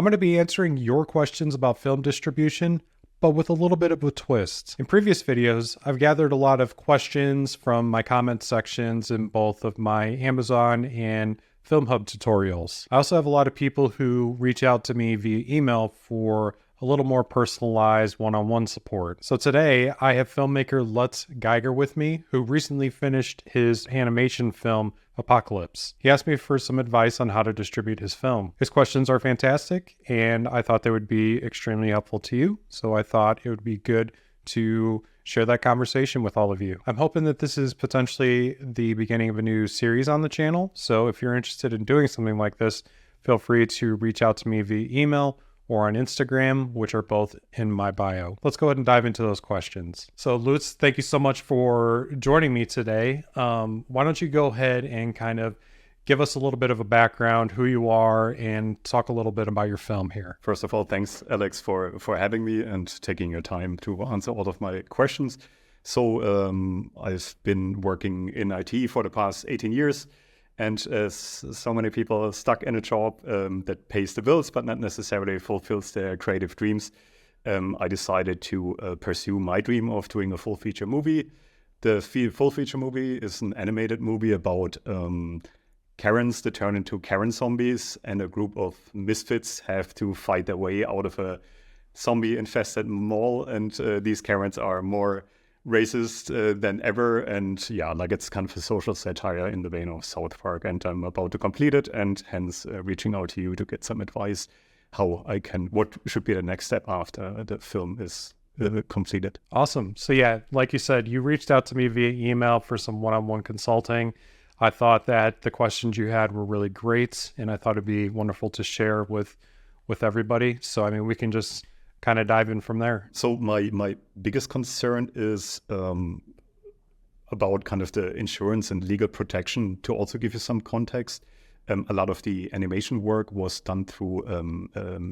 I'm going to be answering your questions about film distribution, but with a little bit of a twist. In previous videos, I've gathered a lot of questions from my comment sections in both of my Amazon and Filmhub tutorials. I also have a lot of people who reach out to me via email for a little more personalized one-on-one support. So today I have filmmaker Lutz Geiger with me, who recently finished his animation film ApoKalypse. He asked me for some advice on how to distribute his film. His questions are fantastic, and I thought they would be extremely helpful to you. So I thought it would be good to share that conversation with all of you. I'm hoping that this is potentially the beginning of a new series on the channel. So if you're interested in doing something like this, feel free to reach out to me via email or on Instagram, which are both in my bio. Let's go ahead and dive into those questions. So Lutz, thank you so much for joining me today. Why don't you go ahead and kind of give us a little bit of a background, who you are, and talk a little bit about your film here. First of all, thanks, Alex, for having me and taking your time to answer all of my questions. So I've been working in IT for the past 18 years. And as so many people are stuck in a job that pays the bills, but not necessarily fulfills their creative dreams, I decided to pursue my dream of doing a full feature movie. The full feature movie is an animated movie about Karens that turn into Karen zombies, and a group of misfits have to fight their way out of a zombie-infested mall. And these Karens are more racist than ever, and yeah, like it's kind of a social satire in the vein of South Park, and I'm about to complete it, and hence reaching out to you to get some advice what should be the next step after the film is completed. Awesome. So yeah, like you said, you reached out to me via email for some one-on-one consulting. I thought that the questions you had were really great, and I thought it'd be wonderful to share with everybody. So I mean, we can just kind of dive in from there. So my biggest concern is about kind of the insurance and legal protection. To also give you some context, a lot of the animation work was done through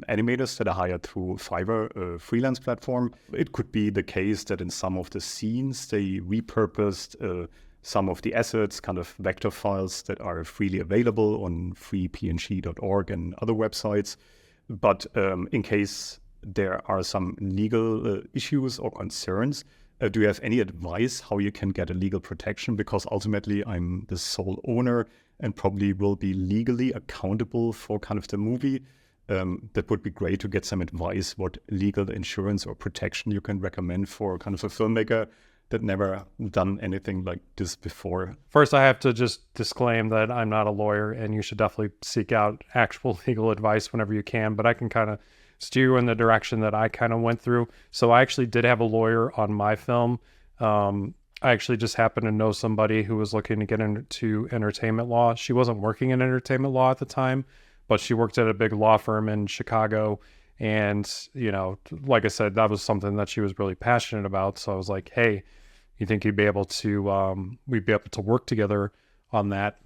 animators that are hired through Fiverr, a freelance platform. It could be the case that in some of the scenes, they repurposed some of the assets, kind of vector files that are freely available on freepng.org and other websites. But in case there are some legal issues or concerns, do you have any advice how you can get a legal protection? Because ultimately I'm the sole owner and probably will be legally accountable for kind of the movie. That would be great to get some advice, what legal insurance or protection you can recommend for kind of a filmmaker that never done anything like this before. First, I have to just disclaim that I'm not a lawyer, and you should definitely seek out actual legal advice whenever you can, but I can kind of steer you in the direction that I kind of went through. So I actually did have a lawyer on my film. I actually just happened to know somebody who was looking to get into entertainment law. She wasn't working in entertainment law at the time, but she worked at a big law firm in Chicago. And, you know, like I said, that was something that she was really passionate about. So I was like, hey, you think you'd be able to, we'd be able to work together on that.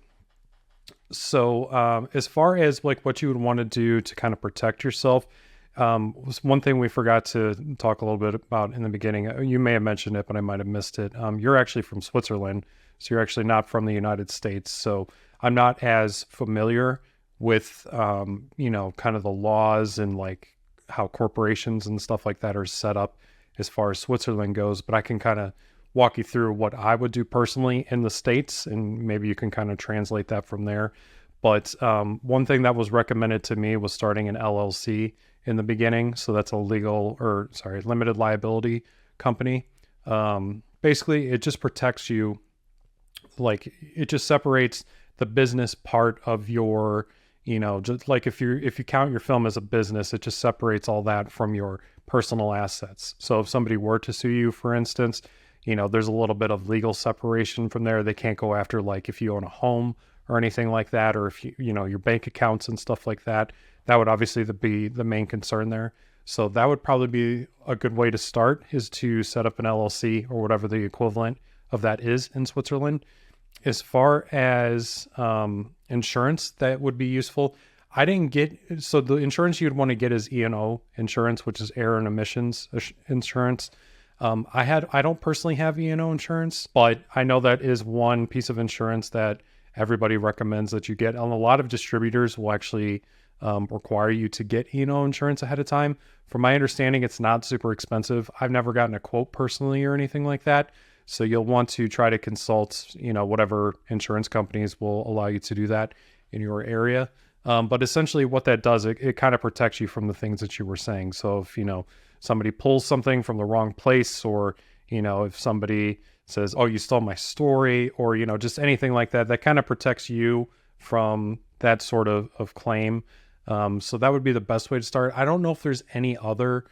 So as far as like what you would want to do to kind of protect yourself, was one thing we forgot to talk a little bit about in the beginning. You may have mentioned it, but I might have missed it. You're actually from Switzerland, so you're actually not from the United States. So I'm not as familiar with, you know, kind of the laws and like how corporations and stuff like that are set up as far as Switzerland goes, but I can kind of walk you through what I would do personally in the States, and maybe you can kind of translate that from there. But one thing that was recommended to me was starting an LLC in the beginning. So that's a limited liability company. Basically, it just protects you. Like, it just separates the business part of your, you know, just like if you count your film as a business, it just separates all that from your personal assets. So if somebody were to sue you, for instance, you know, there's a little bit of legal separation from there. They can't go after, like, if you own a home or anything like that, or if you know, your bank accounts and stuff like that. That would obviously be the main concern there. So that would probably be a good way to start, is to set up an LLC or whatever the equivalent of that is in Switzerland. As far as insurance, that would be useful. I didn't get, so the insurance you'd want to get is E&O insurance, which is air and emissions insurance. I don't personally have E&O insurance, but I know that is one piece of insurance that everybody recommends that you get. And a lot of distributors will actually require you to get E&O insurance ahead of time. From my understanding, it's not super expensive. I've never gotten a quote personally or anything like that. So you'll want to try to consult, whatever insurance companies will allow you to do that in your area. But essentially what that does, it kind of protects you from the things that you were saying. So if, somebody pulls something from the wrong place, or, if somebody says, oh, you stole my story, or, just anything like that, that kind of protects you from that sort of claim. So that would be the best way to start. I don't know if there's any other,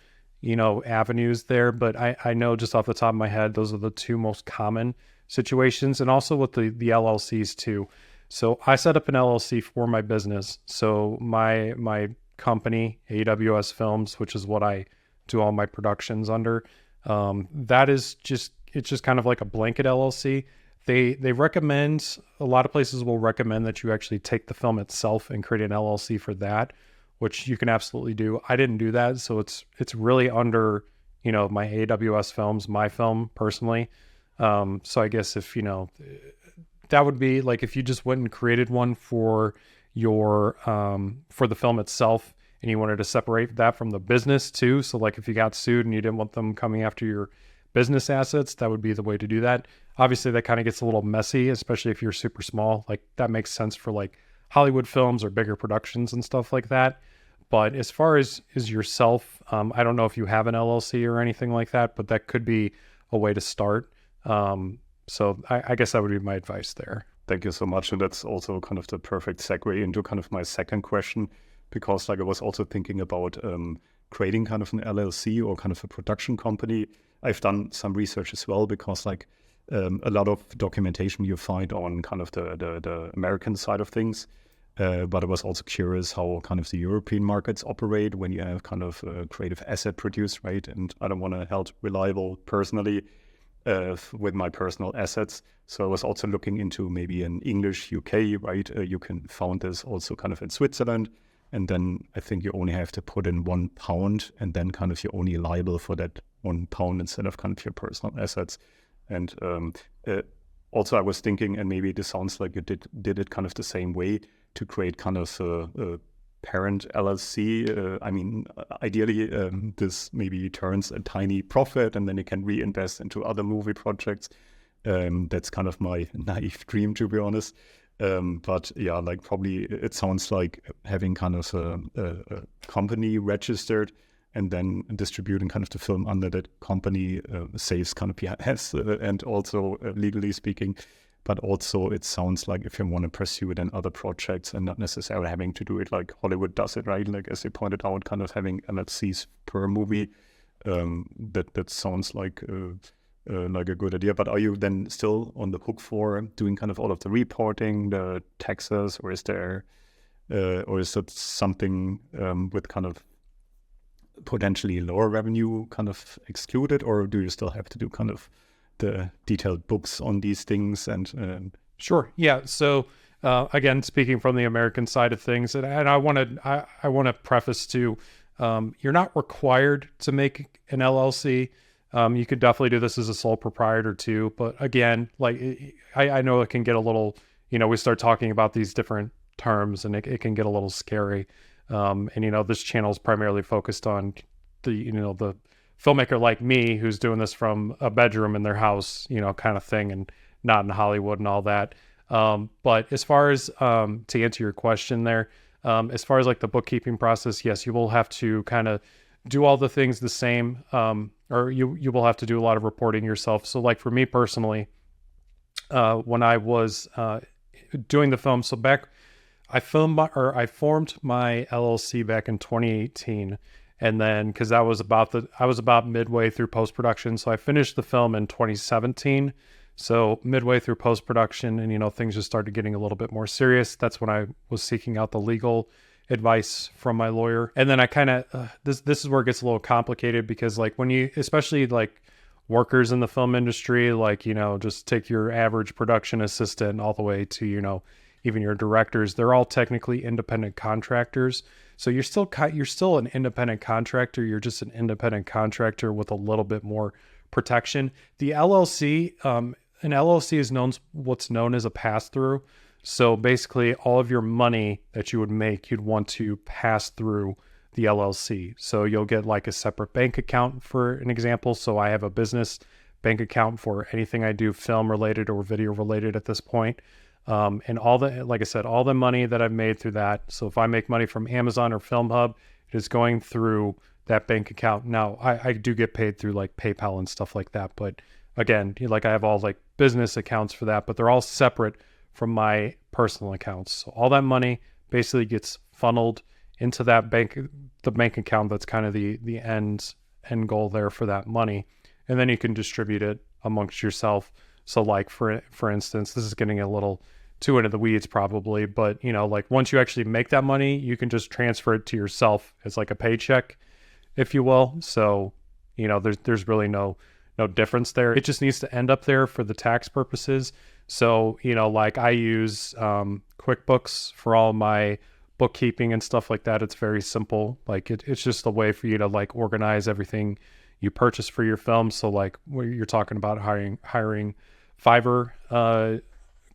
avenues there, but I know just off the top of my head, those are the two most common situations, and also with the LLCs too. So I set up an LLC for my business. So my company, AWS Films, which is what I do all my productions under, it's just kind of like a blanket LLC. They recommend, a lot of places will recommend that you actually take the film itself and create an LLC for that, which you can absolutely do. I didn't do that. So it's really under, my AWS Films, my film personally. So I guess if, that would be like if you just went and created one for your, for the film itself, and you wanted to separate that from the business too. So like if you got sued and you didn't want them coming after your business assets, that would be the way to do that. Obviously that kind of gets a little messy, especially if you're super small. Like that makes sense for like Hollywood films or bigger productions and stuff like that. But as far as yourself, I don't know if you have an LLC or anything like that, but that could be a way to start. So I guess that would be my advice there. Thank you so much. And that's also kind of the perfect segue into kind of my second question, because like I was also thinking about creating kind of an LLC or kind of a production company. I've done some research as well, because like a lot of documentation you find on kind of the American side of things. But I was also curious how kind of the European markets operate when you have kind of a creative asset produced, right? And I don't want to held reliable personally with my personal assets. So I was also looking into maybe an English UK, right? You can found this also kind of in Switzerland. And then I think you only have to put in £1, and then kind of you're only liable for that £1 instead of kind of your personal assets. And also I was thinking, and maybe this sounds like you did it kind of the same way, to create kind of a parent LLC. I mean, ideally, this maybe turns a tiny profit, and then you can reinvest into other movie projects. That's kind of my naive dream, to be honest. But yeah, like probably it sounds like having kind of a company registered and then distributing kind of the film under that company saves kind of yes, and also legally speaking. But also it sounds like if you want to pursue it in other projects and not necessarily having to do it like Hollywood does it, right? Like as you pointed out, kind of having LLCs per movie, that sounds like a good idea. But are you then still on the hook for doing kind of all of the reporting, the taxes, or is it something with kind of potentially lower revenue kind of excluded, or do you still have to do kind of the detailed books on these things? And Sure. Yeah. So again, speaking from the American side of things, and I want to preface too, you're not required to make an LLC. You could definitely do this as a sole proprietor too. But again, like I know it can get a little, we start talking about these different terms, and it can get a little scary. And this channel is primarily focused on the filmmaker like me who's doing this from a bedroom in their house, kind of thing, and not in Hollywood and all that. But as far as to answer your question there, as far as like the bookkeeping process, yes, you will have to kind of do all the things the same, or you will have to do a lot of reporting yourself. So like for me personally, when I was doing the film, so I formed my LLC back in 2018. And then, because I was about midway through post-production. So I finished the film in 2017. So midway through post-production, and, things just started getting a little bit more serious. That's when I was seeking out the legal advice from my lawyer. And then I kind of, this is where it gets a little complicated, because like when you, especially like workers in the film industry, like, just take your average production assistant all the way to, even your directors, they're all technically independent contractors. So you're still an independent contractor. You're just an independent contractor with a little bit more protection. The LLC, an LLC is what's known as a pass-through. So basically all of your money that you would make, you'd want to pass through the LLC. So you'll get like a separate bank account for an example. So I have a business bank account for anything I do film related or video related at this point. And all the, like I said, all the money that I've made through that. So if I make money from Amazon or Filmhub, it is going through that bank account. Now I do get paid through like PayPal and stuff like that. But again, like I have all like business accounts for that, but they're all separate from my personal accounts. So all that money basically gets funneled into that bank, the bank account. That's kind of the end goal there for that money. And then you can distribute it amongst yourself. So like for instance, this is getting a little too into the weeds probably, but you know, like once you actually make that money, you can just transfer it to yourself as like a paycheck, if you will. So, you know, there's really no difference there. It just needs to end up there for the tax purposes. So, you know, like I use QuickBooks for all my bookkeeping and stuff like that. It's very simple. Like it's just a way for you to like organize everything you purchase for your film. So like you're talking about hiring Fiverr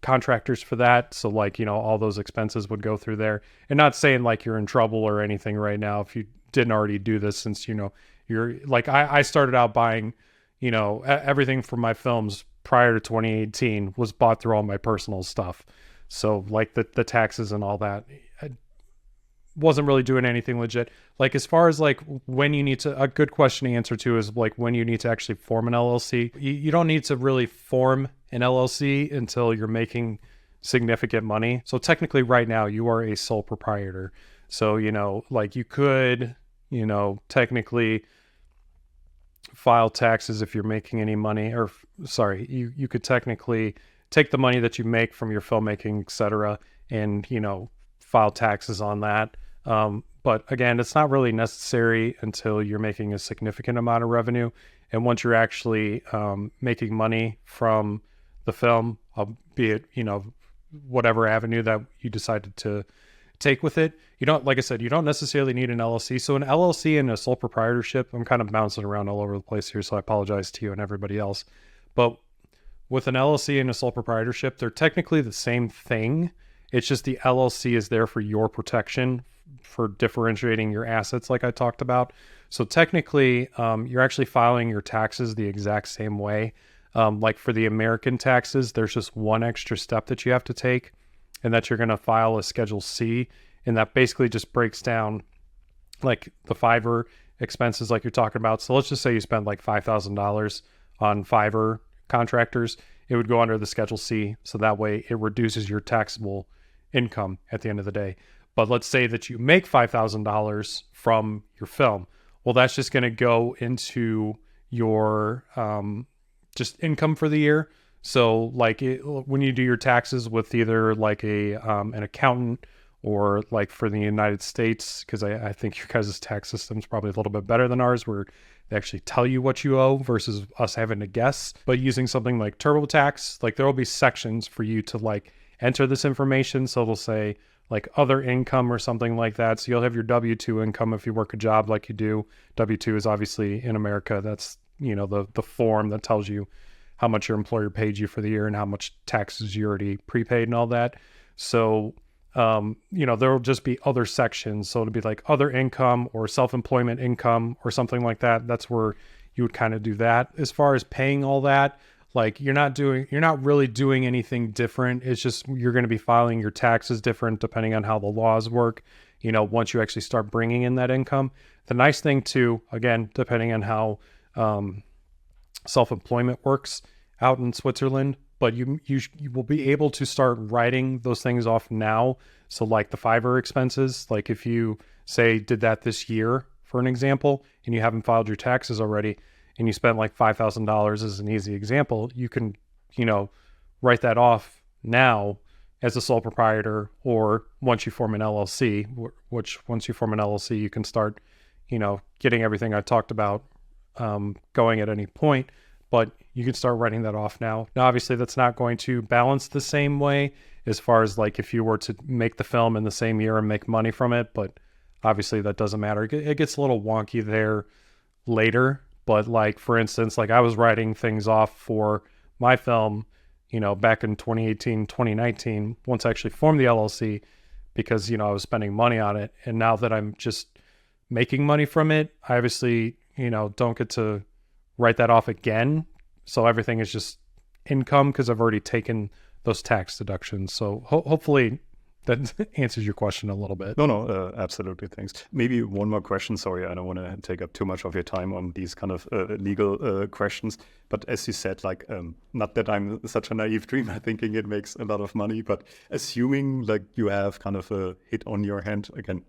contractors for that. So like, you know, all those expenses would go through there. And not saying like you're in trouble or anything right now if you didn't already do this, since, you know, you're like, I started out buying, you know, everything for my films prior to 2018 was bought through all my personal stuff. So like the taxes and all that, I wasn't really doing anything legit. Like as far as like when you need to, a good question to answer to is like when you need to actually form an LLC. You don't need to really form an LLC until you're making significant money. So technically right now you are a sole proprietor. So, you know, like you could, you know, technically file taxes if you're making any money, or sorry, you could technically take the money that you make from your filmmaking, etc., and, you know, file taxes on that. But again, it's not really necessary until you're making a significant amount of revenue. And once you're actually making money from the film, be it, you know, whatever avenue that you decided to take with it, you don't, like I said, you don't necessarily need an LLC. So an LLC and a sole proprietorship, I'm kind of bouncing around all over the place here, so I apologize to you and everybody else. But with an LLC and a sole proprietorship, they're technically the same thing. It's just the LLC is there for your protection, for differentiating your assets like I talked about. So technically, you're actually filing your taxes the exact same way. Like for the American taxes, there's just one extra step that you have to take, and that you're going to file a Schedule C. And that basically just breaks down like the Fiverr expenses like you're talking about. So let's just say you spend like $5,000 on Fiverr contractors. It would go under the Schedule C. So that way it reduces your taxable income at the end of the day. But let's say that you make $5,000 from your film. Well, that's just going to go into your just income for the year. So like when you do your taxes with either like an accountant, or like for the United States, because I think your guys' tax system is probably a little bit better than ours, where they actually tell you what you owe versus us having to guess. But using something like TurboTax, like there will be sections for you to like enter this information. So it'll say like other income or something like that. So you'll have your W-2 income if you work a job like you do. W-2 is obviously in America. That's, you know, the form that tells you how much your employer paid you for the year and how much taxes you already prepaid and all that. So, you know, there will just be other sections. So it'll be like other income or self-employment income or something like that. That's where you would kind of do that. As far as paying all that, like you're not really doing anything different. It's just, you're going to be filing your taxes different depending on how the laws work, you know, once you actually start bringing in that income. The nice thing too, again, depending on how, self-employment works out in Switzerland, but you will be able to start writing those things off now. So like the Fiverr expenses, like if you say did that this year, for an example, and you haven't filed your taxes already, and you spent like $5,000 as an easy example, you can, you know, write that off now as a sole proprietor, or once you form an LLC, which once you form an LLC, you can start, you know, getting everything I talked about going at any point, but you can start writing that off now. Now, obviously that's not going to balance the same way as far as like if you were to make the film in the same year and make money from it, but obviously that doesn't matter. It gets a little wonky there later, but like, for instance, like I was writing things off for my film back in 2018, 2019, once I actually formed the LLC, because, I was spending money on it. And now that I'm just making money from it, I obviously, don't get to write that off again. So everything is just income because I've already taken those tax deductions. So hopefully that answers your question a little bit. No, absolutely. Thanks. Maybe one more question. Sorry, I don't want to take up too much of your time on these kind of legal questions. But as you said, like, not that I'm such a naive dreamer thinking it makes a lot of money, but assuming like you have kind of a hit on your hand, again,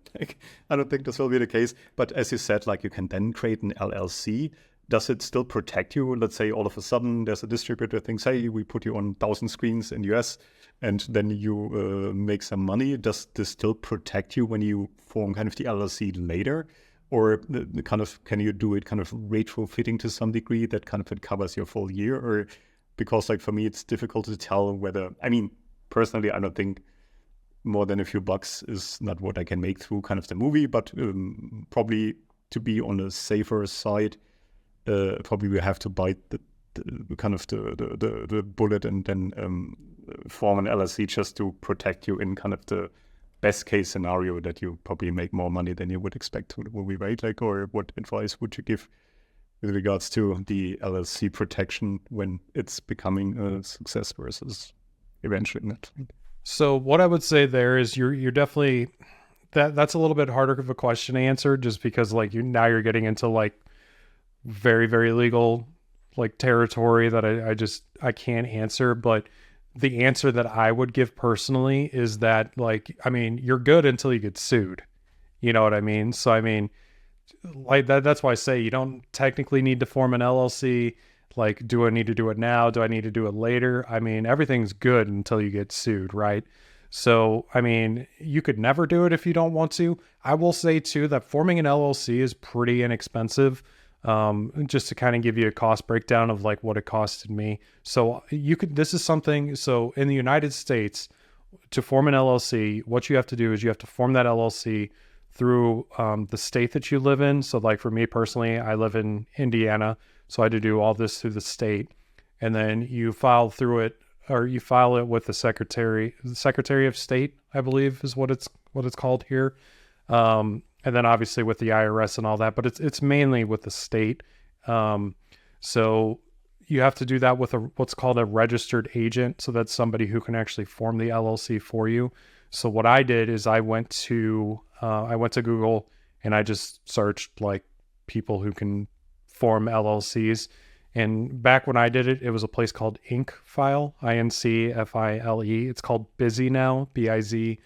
I don't think this will be the case. But as you said, like you can then create an LLC. Does it still protect you? Let's say all of a sudden there's a distributor thinks, hey, we put you on 1,000 screens in US, and then you make some money. Does this still protect you when you form kind of the LLC later? Or kind of can you do it kind of retrofitting to some degree that kind of it covers your full year? Or because like for me, it's difficult to tell whether, I mean, personally, I don't think more than a few bucks is not what I can make through kind of the movie, but probably to be on the safer side, probably we have to bite the kind of the bullet and then form an LLC just to protect you in kind of the best case scenario that you probably make more money than you would expect to the movie, right? Like, or what advice would you give with regards to the LLC protection when it's becoming a success versus eventually not? So what I would say there is you're definitely that's a little bit harder of a question to answer, just because like you're getting into like very, very legal like territory that I can't answer. But the answer that I would give personally is that, like, I mean, you're good until you get sued. You know what I mean? So I mean, like that's why I say you don't technically need to form an LLC. Like, do I need to do it now? Do I need to do it later? I mean, everything's good until you get sued, right? So, I mean, you could never do it if you don't want to. I will say too that forming an LLC is pretty inexpensive. Just to kind of give you a cost breakdown of like what it costed me. So this is something, so in the United States, to form an LLC, what you have to do is you have to form that LLC through the state that you live in. So like for me personally, I live in Indiana. So I had to do all this through the state. And then you file through it, or you file it with the Secretary of State, I believe is what it's called here. And then obviously with the IRS and all that, but it's mainly with the state. So you have to do that with what's called a registered agent. So that's somebody who can actually form the LLC for you. So what I did is I went to Google and I just searched like people who can form LLCs. And back when I did it, it was a place called Incfile, INCFILE. It's called Busy now, BIZEE.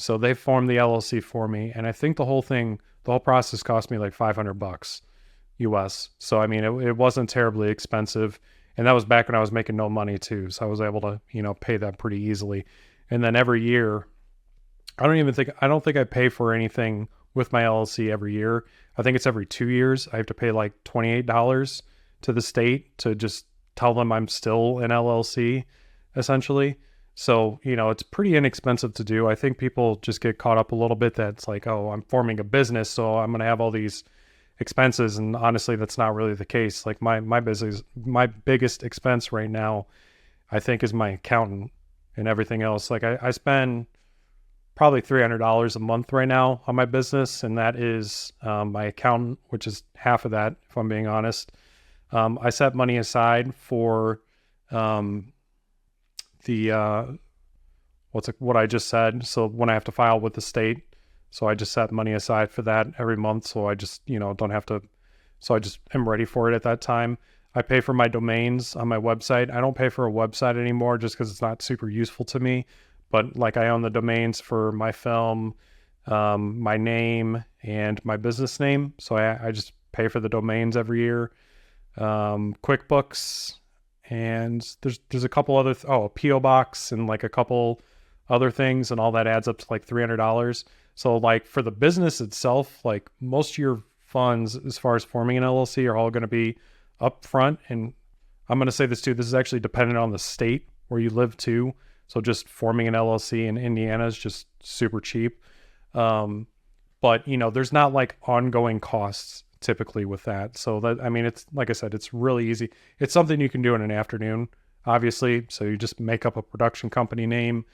So they formed the LLC for me. And I think the whole process cost me like $500 US. So, I mean, it wasn't terribly expensive. And that was back when I was making no money too. So I was able to, pay that pretty easily. And then every year, I don't think I pay for anything with my LLC every year. I think it's every 2 years. I have to pay like $28 to the state to just tell them I'm still an LLC, essentially. So, it's pretty inexpensive to do. I think people just get caught up a little bit that it's like, oh, I'm forming a business, so I'm going to have all these expenses. And honestly, that's not really the case. Like my biggest expense right now, I think, is my accountant and everything else. Like I spend probably $300 a month right now on my business. And that is my accountant, which is half of that, if I'm being honest. I set money aside for what I just said. So when I have to file with the state, so I just set money aside for that every month. So I just, don't have to, so I just am ready for it at that time. I pay for my domains on my website. I don't pay for a website anymore just because it's not super useful to me. But like I own the domains for my film, my name, and my business name. So I just pay for the domains every year. QuickBooks, and there's a couple other, a PO box and like a couple other things, and all that adds up to like $300. So like for the business itself, like most of your funds as far as forming an LLC are all going to be up front. And I'm going to say this too, this is actually dependent on the state where you live too. So just forming an LLC in Indiana is just super cheap. But there's not like ongoing costs typically with that. So that, I mean, it's like I said, it's really easy. It's something you can do in an afternoon. obviously. So you just make up a production company name,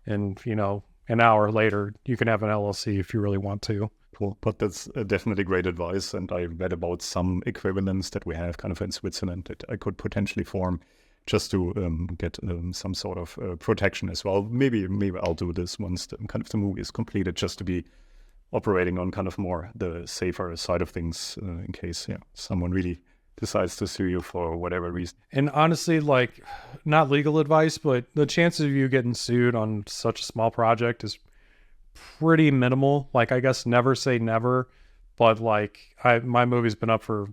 and an hour later you can have an LLC if you really want to. Cool. But that's definitely great advice. And I read about some equivalents that we have kind of in Switzerland that I could potentially form just to get some sort of protection as well. Maybe I'll do this once the movie is completed, just to be operating on kind of more the safer side of things in case someone really decides to sue you for whatever reason. And honestly, like, not legal advice, but the chances of you getting sued on such a small project is pretty minimal. Like, I guess never say never, but like my movie's been up for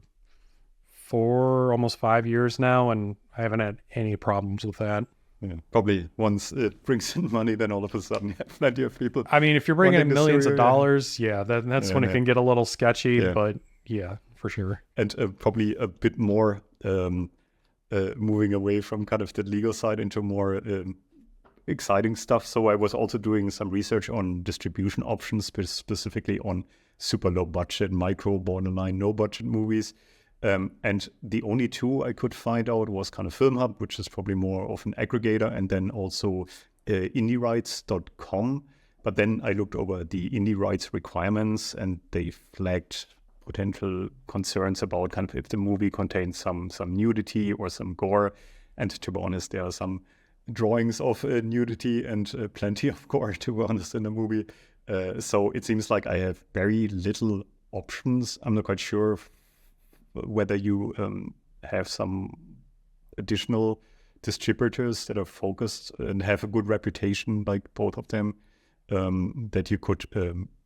almost 5 years now, and I haven't had any problems with that. Yeah, probably once it brings in money, then all of a sudden you have plenty of people. I mean, if you're bringing in millions of dollars, that's when it can get a little sketchy. Yeah. But yeah, for sure. And probably a bit more moving away from kind of the legal side into more exciting stuff. So I was also doing some research on distribution options, specifically on super low budget, micro, borderline, no budget movies. And the only two I could find out was kind of Filmhub, which is probably more of an aggregator, and then also indierights.com. But then I looked over the indie rights requirements, and they flagged potential concerns about kind of if the movie contains some nudity or some gore. And to be honest, there are some drawings of nudity and plenty of gore, to be honest, in the movie. So it seems like I have very little options. I'm not quite sure whether you have some additional distributors that are focused and have a good reputation, like both of them, that you could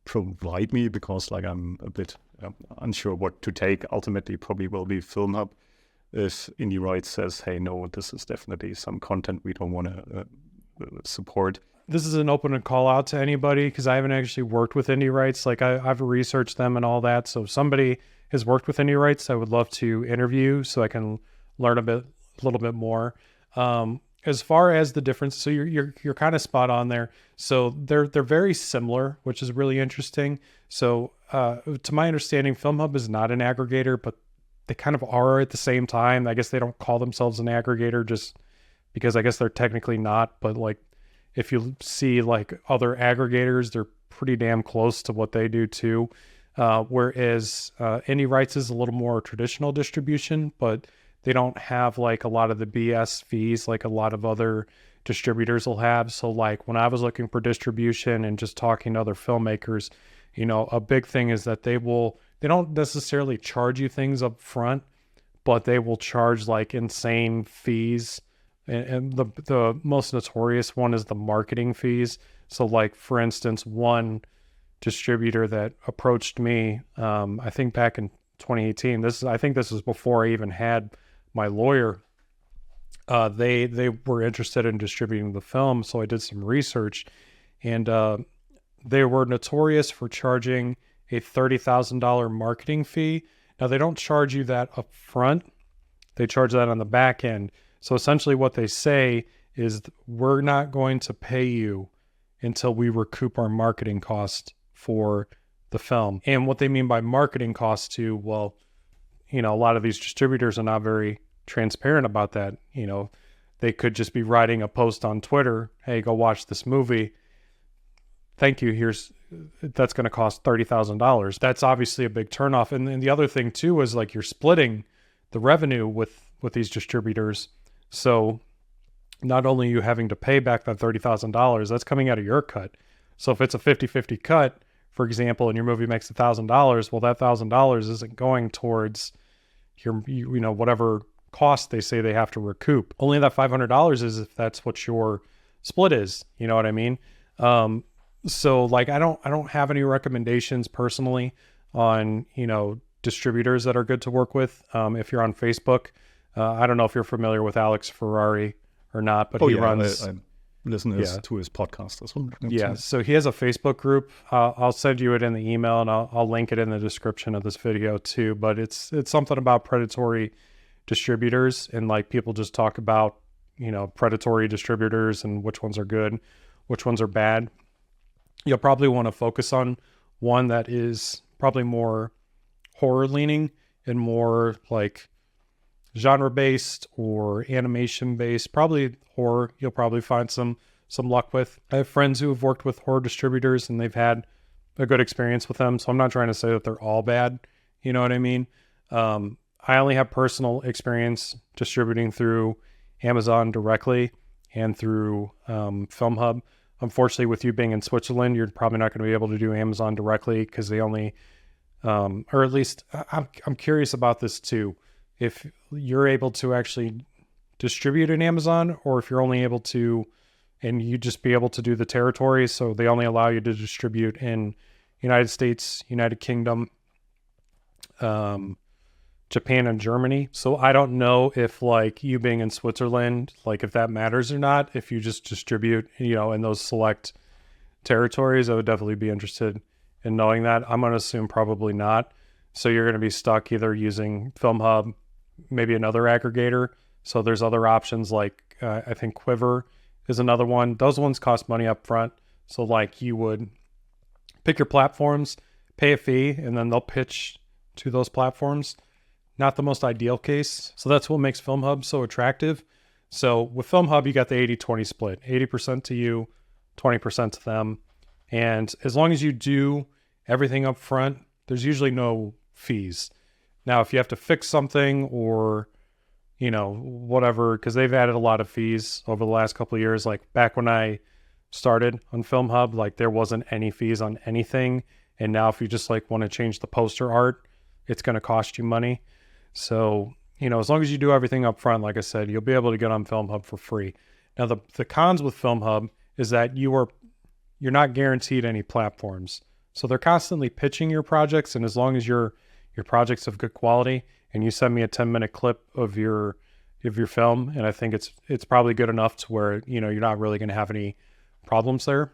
provide me, because like I'm a bit unsure what to take. Ultimately, probably will be Filmhub if Indie Rights says, hey, no, this is definitely some content we don't want to support. This is an open call out to anybody, because I haven't actually worked with Indie Rights. Like I've researched them and all that. So if somebody has worked with Indie Rights, I would love to interview so I can learn a little bit more. As far as the difference, so you're kind of spot on there. So they're very similar, which is really interesting. So to my understanding, Filmhub is not an aggregator, but they kind of are at the same time. I guess they don't call themselves an aggregator just because I guess they're technically not. But like, if you see like other aggregators, they're pretty damn close to what they do too. Whereas Indie Rights is a little more traditional distribution, but they don't have like a lot of the BS fees like a lot of other distributors will have. So like when I was looking for distribution and just talking to other filmmakers, a big thing is that they don't necessarily charge you things up front, but they will charge like insane fees. And the most notorious one is the marketing fees. So like, for instance, one distributor that approached me, I think back in 2018, I think this was before I even had my lawyer, they were interested in distributing the film. So I did some research, and they were notorious for charging a $30,000 marketing fee. Now they don't charge you that up front. They charge that on the back end. So essentially what they say is, we're not going to pay you until we recoup our marketing costs for the film. And what they mean by marketing costs too, well, a lot of these distributors are not very transparent about that. They could just be writing a post on Twitter, hey, go watch this movie. Thank you. That's going to cost $30,000. That's obviously a big turnoff. And the other thing too is like, you're splitting the revenue with these distributors. So not only are you having to pay back that $30,000, that's coming out of your cut. So if it's a 50-50 cut, for example, and your movie makes $1,000, well, that $1,000 isn't going towards your, whatever cost they say they have to recoup. Only that $500 is if that's what your split is. You know what I mean? So like, I don't have any recommendations personally on, distributors that are good to work with. If you're on Facebook, I don't know if you're familiar with Alex Ferrari or not, but he runs. I listen to his podcast as well. Yeah, so he has a Facebook group. I'll send you it in the email, and I'll link it in the description of this video too. But it's something about predatory distributors, and like, people just talk about predatory distributors and which ones are good, which ones are bad. You'll probably want to focus on one that is probably more horror leaning and more like genre based or animation based, probably horror, you'll probably find some luck with. I have friends who have worked with horror distributors and they've had a good experience with them. So I'm not trying to say that they're all bad. You know what I mean? I only have personal experience distributing through Amazon directly and through Filmhub. Unfortunately, with you being in Switzerland, you're probably not going to be able to do Amazon directly because they only, or at least I'm curious about this too. If you're able to actually distribute in Amazon, or if you're only able to, and you just be able to do the territories, so they only allow you to distribute in United States, United Kingdom, Japan, and Germany. So I don't know if like you being in Switzerland, like if that matters or not. If you just distribute, in those select territories, I would definitely be interested in knowing that. I'm going to assume probably not. So you're going to be stuck either using Filmhub, maybe another aggregator. So there's other options like I think Quiver is another one. Those ones cost money up front. So like you would pick your platforms, pay a fee, and then they'll pitch to those platforms. Not the most ideal case. So that's what makes Filmhub so attractive. So with Filmhub, you got the 80-20 split, 80% to you, 20% to them. And as long as you do everything up front, there's usually no fees. Now, if you have to fix something or, whatever, because they've added a lot of fees over the last couple of years. Like back when I started on Filmhub, like there wasn't any fees on anything. And now if you just like want to change the poster art, it's going to cost you money. So, as long as you do everything up front, like I said, you'll be able to get on Filmhub for free. Now, the cons with Filmhub is that you're not guaranteed any platforms. So they're constantly pitching your projects, and as long as your project's of good quality and you send me a 10-minute clip of your film, and I think it's probably good enough to where, you're not really going to have any problems there.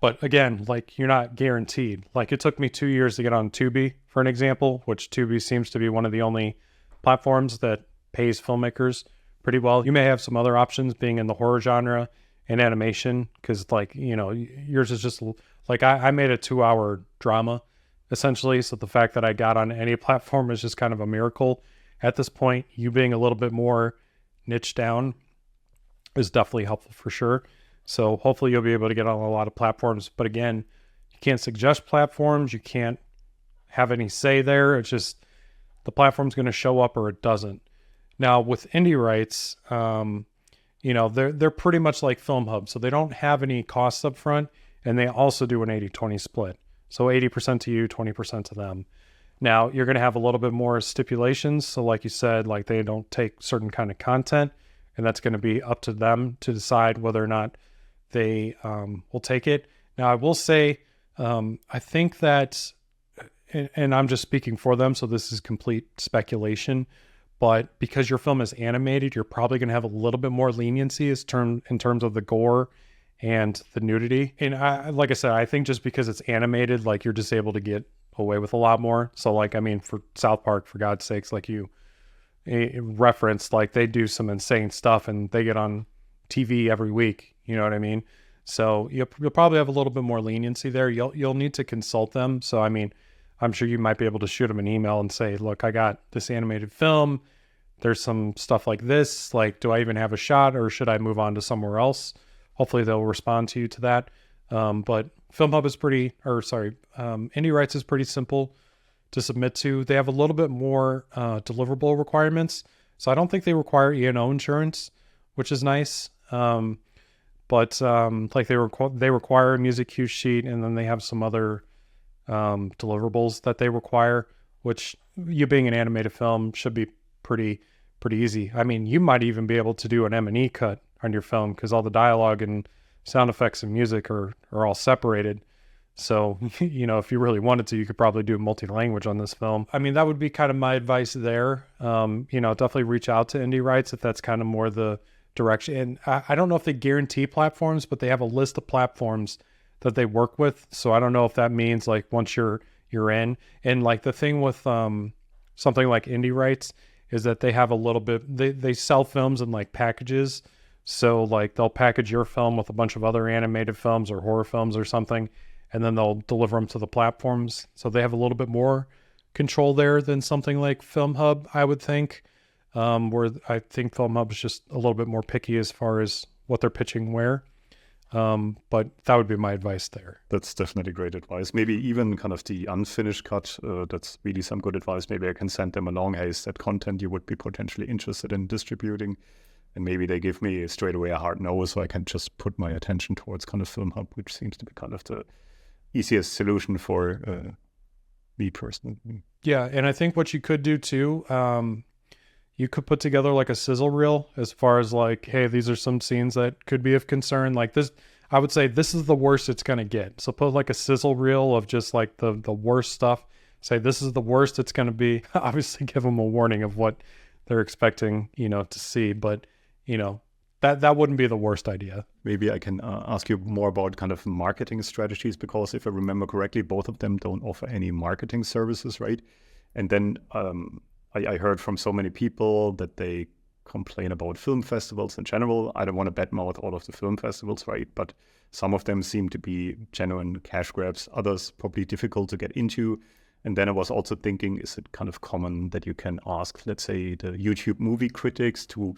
But again, like you're not guaranteed. Like it took me 2 years to get on Tubi, for an example, which Tubi seems to be one of the only platforms that pays filmmakers pretty well. You may have some other options being in the horror genre and animation, because like, yours is just like I made a 2-hour drama essentially. So the fact that I got on any platform is just kind of a miracle. At this point, you being a little bit more niche down is definitely helpful for sure. So hopefully you'll be able to get on a lot of platforms. But again, you can't suggest platforms. You can't have any say there. It's just the platform's going to show up or it doesn't. Now with indie rights, they're pretty much like Filmhub. So they don't have any costs up front, and they also do an 80-20 split. So 80% to you, 20% to them. Now you're going to have a little bit more stipulations. So like you said, like they don't take certain kind of content, and that's going to be up to them to decide whether or not they will take it. Now, I will say, I think that, and I'm just speaking for them, so this is complete speculation, but because your film is animated, you're probably going to have a little bit more leniency in terms of the gore and the nudity. And like I said, I think just because it's animated, like you're just able to get away with a lot more. So like, I mean, for South Park, for God's sakes, like you referenced, like they do some insane stuff and they get on TV every week. You know what I mean? So you'll probably have a little bit more leniency there. You'll need to consult them. So, I mean, I'm sure you might be able to shoot them an email and say, look, I got this animated film. There's some stuff like this. Like, do I even have a shot, or should I move on to somewhere else? Hopefully they'll respond to you to that. But Filmhub is Indie Rights is pretty simple to submit to. They have a little bit more deliverable requirements. So I don't think they require E&O insurance, which is nice. But like they require a music cue sheet, and then they have some other deliverables that they require, which, you being an animated film, should be pretty easy. I mean, you might even be able to do an M&E cut on your film because all the dialogue and sound effects and music are all separated. So, if you really wanted to, you could probably do multi-language on this film. I mean, that would be kind of my advice there. Definitely reach out to Indie Rights if that's kind of more the direction. And I don't know if they guarantee platforms, but they have a list of platforms that they work with. So I don't know if that means like once you're in. And like the thing with something like Indie Rights is that they have a little bit, they sell films in like packages. So like they'll package your film with a bunch of other animated films or horror films or something, and then they'll deliver them to the platforms. So they have a little bit more control there than something like Filmhub, I would think, where I think Filmhub is just a little bit more picky as far as what they're pitching where. But that would be my advice there. That's definitely great advice. Maybe even kind of the unfinished cut, that's really some good advice. Maybe I can send them along, hey, is that content you would be potentially interested in distributing? And maybe they give me straight away a hard no, so I can just put my attention towards kind of Filmhub, which seems to be kind of the easiest solution for me personally. Yeah, and I think what you could do too, you could put together like a sizzle reel as far as like, hey, these are some scenes that could be of concern. Like this, I would say this is the worst it's going to get. So put like a sizzle reel of just like the worst stuff. Say this is the worst it's going to be. Obviously give them a warning of what they're expecting, to see. But, that wouldn't be the worst idea. Maybe I can ask you more about kind of marketing strategies, because if I remember correctly, both of them don't offer any marketing services, right? And then I heard from so many people that they complain about film festivals in general. I don't want to badmouth all of the film festivals, right? But some of them seem to be genuine cash grabs, others probably difficult to get into. And then I was also thinking, is it kind of common that you can ask, let's say, the YouTube movie critics to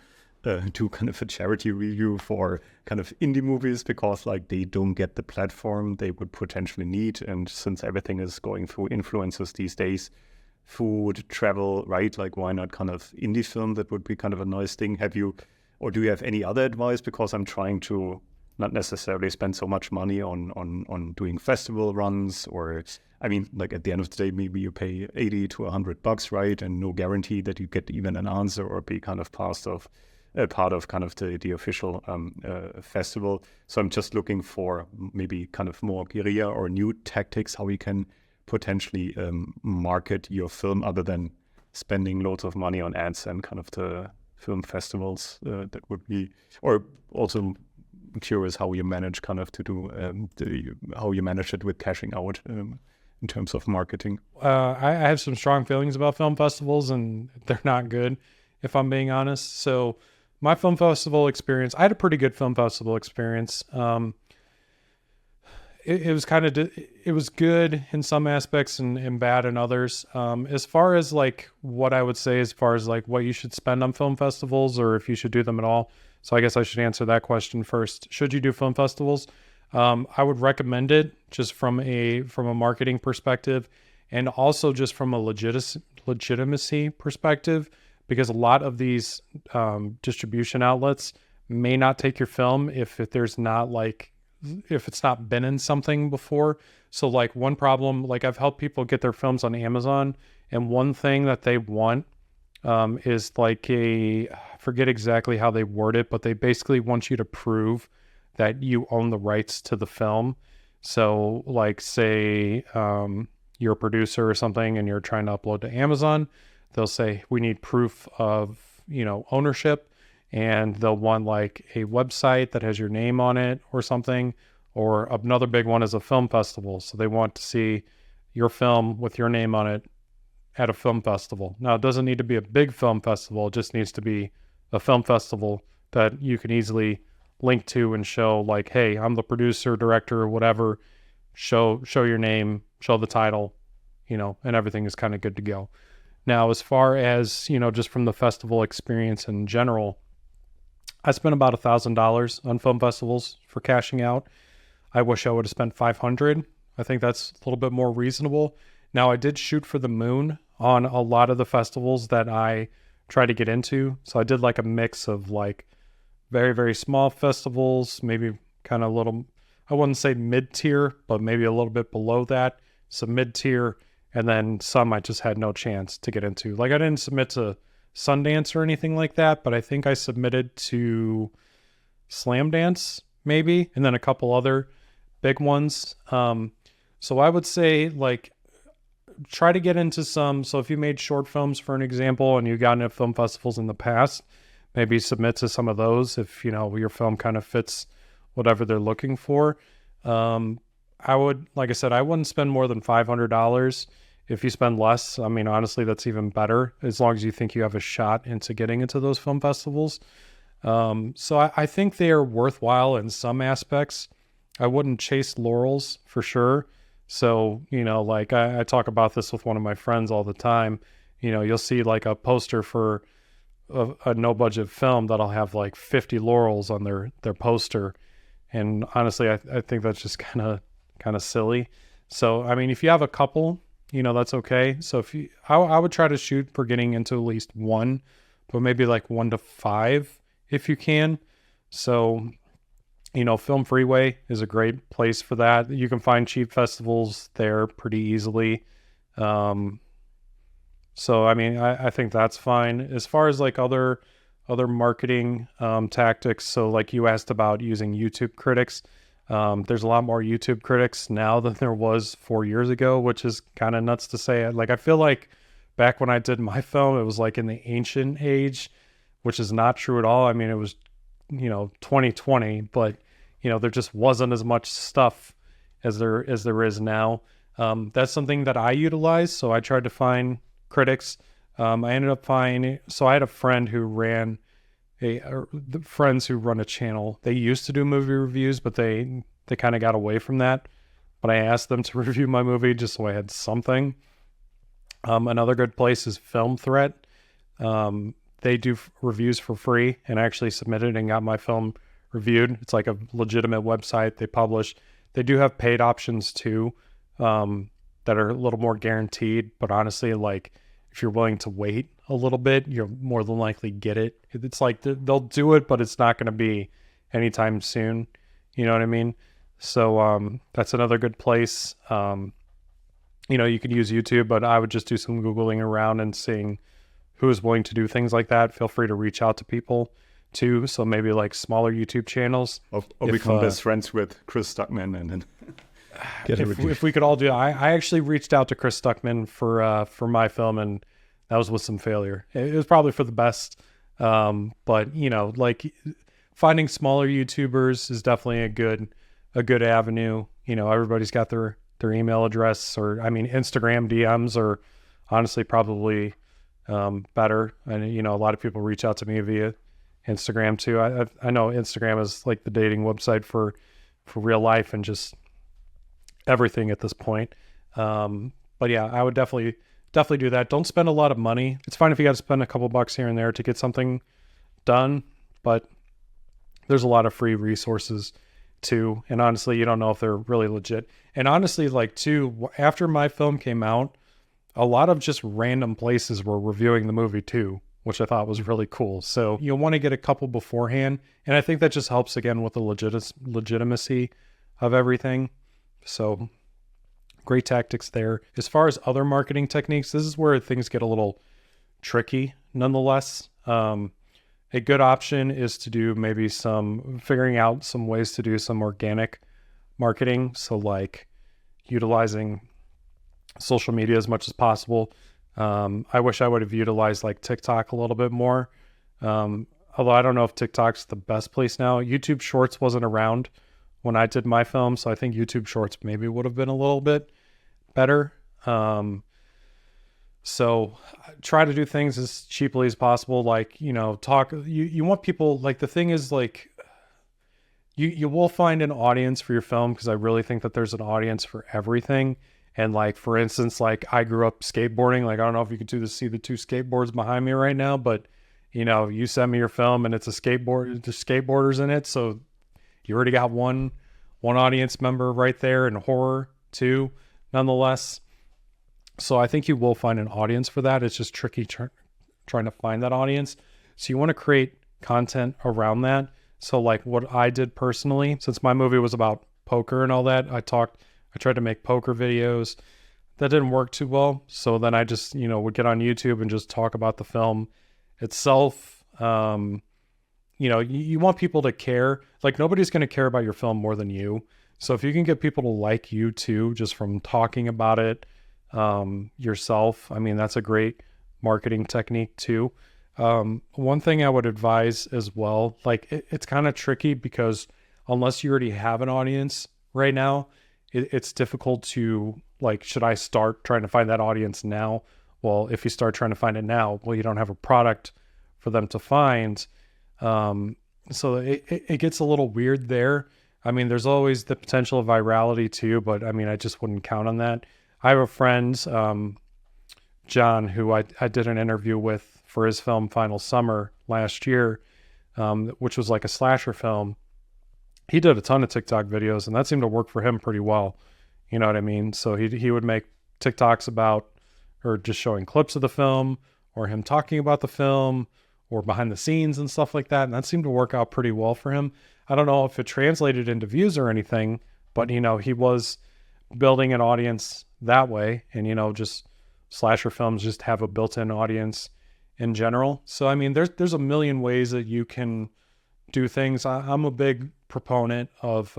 do kind of a charity review for kind of indie movies, because like they don't get the platform they would potentially need. And since everything is going through influencers these days, food, travel, right? Like why not kind of indie film? That would be kind of a nice thing. Do you have any other advice? Because I'm trying to not necessarily spend so much money on doing festival runs, or I mean, like at the end of the day, maybe you pay $80 to $100, right? And no guarantee that you get even an answer or be kind of part of kind of the official festival. So I'm just looking for maybe kind of more guerrilla or new tactics, how we can potentially market your film other than spending loads of money on ads and kind of the film festivals. That would be, or also curious how you manage kind of to do how you manage it with cashing out in terms of marketing. I have some strong feelings about film festivals, and they're not good, if I'm being honest. So my film festival experience, I had a pretty good film festival experience. It was kind of, it was good in some aspects and bad in others. As far as like what I would say, as far as like what you should spend on film festivals or if you should do them at all. So I guess I should answer that question first. Should you do film festivals? I would recommend it just from a marketing perspective, and also just from a legitimacy perspective, because a lot of these distribution outlets may not take your film if it's not been in something before. So like one problem, like I've helped people get their films on Amazon, and one thing that they want is like I forget exactly how they word it, but they basically want you to prove that you own the rights to the film. So like say you're a producer or something and you're trying to upload to Amazon, they'll say, we need proof of, ownership, and they'll want like a website that has your name on it or something. Or another big one is a film festival. So they want to see your film with your name on it at a film festival. Now, it doesn't need to be a big film festival. It just needs to be a film festival that you can easily link to and show like, hey, I'm the producer, director, or whatever. Show your name, show the title, and everything is kind of good to go. Now, as far as, just from the festival experience in general, I spent about $1,000 on film festivals for cashing out. I wish I would have spent $500. I think that's a little bit more reasonable. Now, I did shoot for the moon on a lot of the festivals that I try to get into. So I did like a mix of like very, very small festivals, maybe kind of a little, I wouldn't say mid-tier, but maybe a little bit below that, some mid-tier, and then some I just had no chance to get into. Like I didn't submit to Sundance or anything like that, but I think I submitted to Slamdance maybe, and then a couple other big ones. So I would say like try to get into some. So if you made short films, for an example, and you got into film festivals in the past, maybe submit to some of those if your film kind of fits whatever they're looking for. I would, like I said, I wouldn't spend more than $500. If you spend less, I mean, honestly, that's even better, as long as you think you have a shot into getting into those film festivals. So I think they are worthwhile in some aspects. I wouldn't chase laurels for sure. So, like I talk about this with one of my friends all the time. You'll see like a poster for a no budget film that'll have like 50 laurels on their poster. And honestly, I think that's just kind of silly. So, I mean, if you have a couple, that's okay. So I would try to shoot for getting into at least one, but maybe like 1 to 5 if you can. So, Film Freeway is a great place for that. You can find cheap festivals there pretty easily. So, I mean, I think that's fine. As far as like other marketing tactics, so like you asked about using YouTube critics, there's a lot more YouTube critics now than there was 4 years ago, which is kind of nuts to say. Like, I feel like back when I did my film, it was like in the ancient age, which is not true at all. I mean, it was 2020, but there just wasn't as much stuff as there is now. That's something that I utilize. So I tried to find critics. I ended up finding, so I had a friend who ran friends who run a channel. They used to do movie reviews, but they kind of got away from that. But I asked them to review my movie just so I had something. Another good place is Film Threat. They do reviews for free, and I actually submitted and got my film reviewed. It's like a legitimate website. They publish. They do have paid options too, that are a little more guaranteed. But honestly, like if you're willing to wait a little bit, you'll more than likely get it. It's like they'll do it, but it's not going to be anytime soon. You know what I mean? So that's another good place. You could use YouTube, but I would just do some Googling around and seeing who is willing to do things like that. Feel free to reach out to people too. So maybe like smaller YouTube channels. Or become best friends with Chris Stuckman and then get a review. If we could all do, I actually reached out to Chris Stuckman for my film, and that was with some failure. It was probably for the best. But like finding smaller YouTubers is definitely a good avenue. Everybody's got their email address, or I mean, Instagram DMs are honestly probably better. And a lot of people reach out to me via Instagram too. I know Instagram is like the dating website for real life and just everything at this point. But yeah, I would definitely do that. Don't spend a lot of money. It's fine if you got to spend a couple bucks here and there to get something done, but there's a lot of free resources too. And honestly, you don't know if they're really legit. And honestly, like too, after my film came out, a lot of just random places were reviewing the movie too, which I thought was really cool. So you'll want to get a couple beforehand. And I think that just helps again with the legitimacy of everything. So great tactics there. As far as other marketing techniques, this is where things get a little tricky nonetheless. A good option is to do maybe figuring out some ways to do some organic marketing. So like utilizing social media as much as possible. I wish I would have utilized like TikTok a little bit more. Although I don't know if TikTok's the best place now. YouTube Shorts wasn't around when I did my film, so I think YouTube Shorts maybe would have been a little bit better. So try to do things as cheaply as possible. Like, talk, you want people, like the thing is like, you will find an audience for your film, because I really think that there's an audience for everything. And like, for instance, like I grew up skateboarding. Like, I don't know if you could see the 2 skateboards behind me right now, but you send me your film and it's a skateboard, there's skateboarders in it. So you already got one audience member right there, and horror too, nonetheless. So I think you will find an audience for that. It's just tricky trying to find that audience. So you want to create content around that. So like what I did personally, since my movie was about poker and all that, I tried to make poker videos. That didn't work too well. So then I just, would get on YouTube and just talk about the film itself. You want people to care. Like nobody's going to care about your film more than you. So if you can get people to like you too, just from talking about it yourself, I mean, that's a great marketing technique too. One thing I would advise as well, like it's kind of tricky because unless you already have an audience right now, it's difficult to like, should I start trying to find that audience now? Well, if you start trying to find it now, well, you don't have a product for them to find. So it gets a little weird there. I mean, there's always the potential of virality too, but I mean, I just wouldn't count on that. I have a friend, John, who I did an interview with for his film Final Summer last year, which was like a slasher film. He did a ton of TikTok videos, and that seemed to work for him pretty well. You know what I mean? So he would make TikToks about, or just showing clips of the film, or him talking about the film, or behind the scenes and stuff like that. And that seemed to work out pretty well for him. I don't know if it translated into views or anything, but he was building an audience that way. And just slasher films just have a built-in audience in general. So I mean, there's a million ways that you can do things. I'm a big proponent of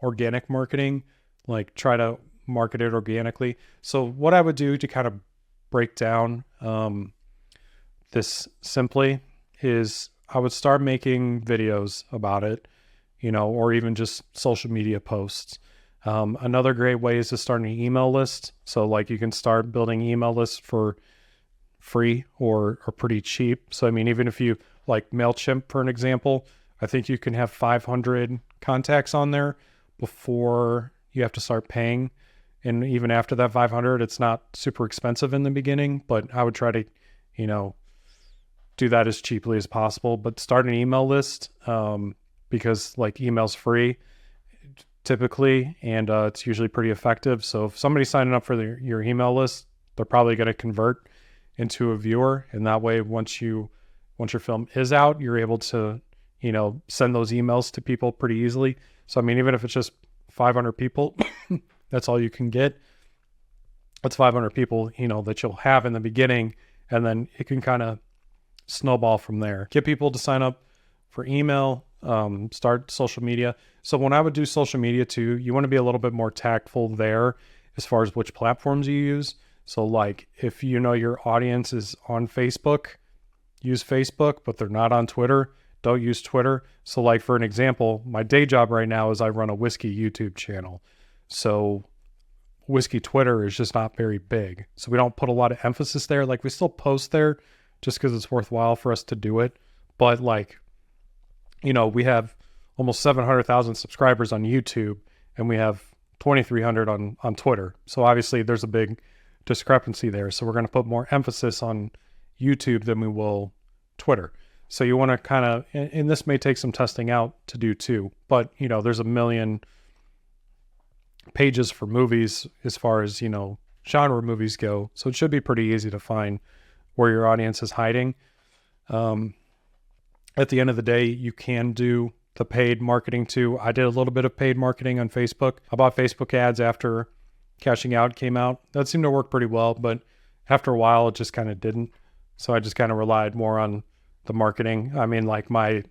organic marketing, like try to market it organically. So what I would do to kind of break down this simply is I would start making videos about it, or even just social media posts. Another great way is to start an email list. So like you can start building email lists for free or pretty cheap. So I mean, even if you like MailChimp, for an example, I think you can have 500 contacts on there before you have to start paying. And even after that 500, it's not super expensive in the beginning, but I would try to, do that as cheaply as possible. But start an email list because like email's free typically, and it's usually pretty effective. So if somebody's signing up for your email list, they're probably going to convert into a viewer. And that way, once your film is out, you're able to, send those emails to people pretty easily. So, I mean, even if it's just 500 people, that's all you can get. That's 500 people, that you'll have in the beginning, and then it can kind of snowball from there. Get people to sign up for email, start social media. So when I would do social media too, you want to be a little bit more tactful there as far as which platforms you use. So like if your audience is on Facebook, use Facebook, but they're not on Twitter, don't use Twitter. So like for an example, my day job right now is I run a whiskey YouTube channel. So whiskey Twitter is just not very big. So we don't put a lot of emphasis there. Like we still post there just because it's worthwhile for us to do it. But like, we have almost 700,000 subscribers on YouTube, and we have 2,300 on Twitter. So obviously there's a big discrepancy there. So we're going to put more emphasis on YouTube than we will Twitter. So you want to kind of, and this may take some testing out to do too, but there's a million pages for movies as far as, genre movies go. So it should be pretty easy to find where your audience is hiding. At the end of the day, you can do the paid marketing too. I did a little bit of paid marketing on Facebook. I bought Facebook ads after Cashing Out came out. That seemed to work pretty well, but after a while, it just kind of didn't. So I just kind of relied more on the marketing. I mean, like my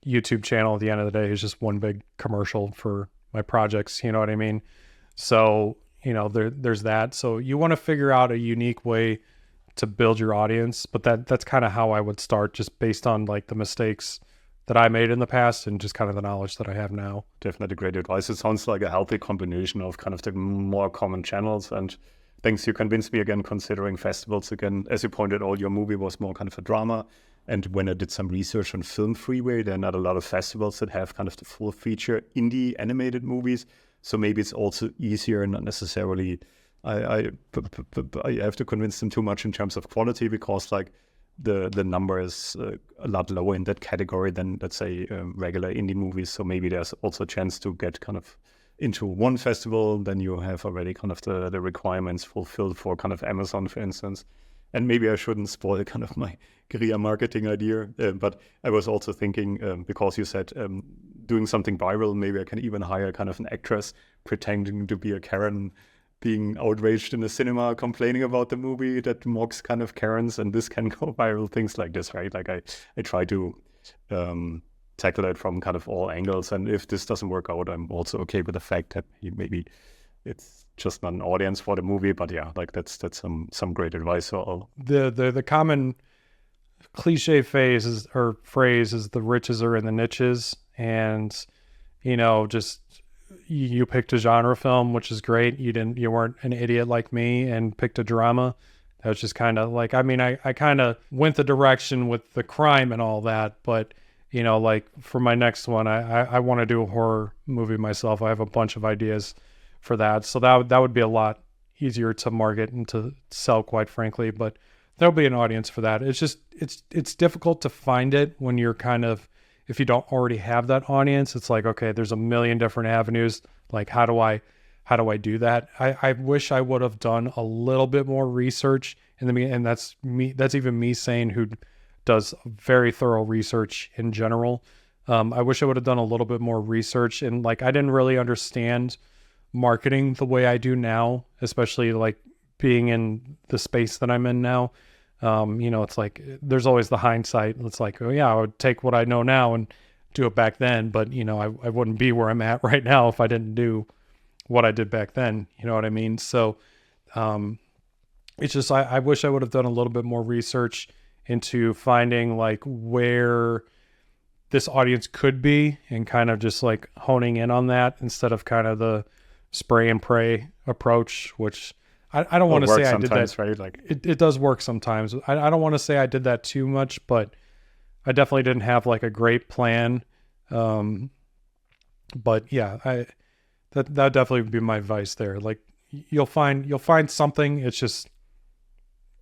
YouTube channel at the end of the day is just one big commercial for my projects. You know what I mean? So, there's that. So you want to figure out a unique way to build your audience, but that's kind of how I would start, just based on like the mistakes that I made in the past and just kind of the knowledge that I have now. Definitely great advice. It sounds like a healthy combination of kind of the more common channels, and thanks, you convinced me again considering festivals again. As you pointed out, your movie was more kind of a drama. And when I did some research on Film Freeway, there are not a lot of festivals that have kind of the full feature indie animated movies. So maybe it's also easier, not necessarily, I have to convince them too much in terms of quality, because like the number is a lot lower in that category than, let's say, regular indie movies. So maybe there's also a chance to get kind of into one festival, then you have already kind of the requirements fulfilled for kind of Amazon, for instance. And maybe I shouldn't spoil kind of my guerrilla marketing idea, but I was also thinking, because you said doing something viral, maybe I can even hire kind of an actress pretending to be a Karen, being outraged in the cinema, complaining about the movie that mocks kind of Karens, and this can go viral, things like this, right? Like I try to tackle it from kind of all angles, and if this doesn't work out, I'm also okay with the fact that maybe it's just not an audience for the movie. But yeah, like that's some great advice. So the common cliche phrase is the riches are in the niches, and just you picked a genre film, which is great. You weren't an idiot like me and picked a drama. That was just kind of like, I mean, I kind of went the direction with the crime and all that, but like for my next one, I want to do a horror movie myself. I have a bunch of ideas for that. So that would be a lot easier to market and to sell, quite frankly, but there'll be an audience for that. It's just, it's difficult to find it when you're kind of, if you don't already have that audience. It's like, okay, there's a million different avenues. Like, how do I do that? I wish I would have done a little bit more research in the beginning, and that's even me saying who does very thorough research in general. I wish I would have done a little bit more research, and like, I didn't really understand marketing the way I do now, especially like being in the space that I'm in now. It's like, there's always the hindsight. It's like, oh yeah, I would take what I know now and do it back then. But, I wouldn't be where I'm at right now if I didn't do what I did back then. You know what I mean? So, it's just, I wish I would have done a little bit more research into finding like where this audience could be and kind of just like honing in on that instead of kind of the spray and pray approach, which I don't want to say I did that. Right? Like it does work sometimes. I don't want to say I did that too much, but I definitely didn't have like a great plan. But yeah, that definitely would be my advice there. Like, you'll find something. It's just,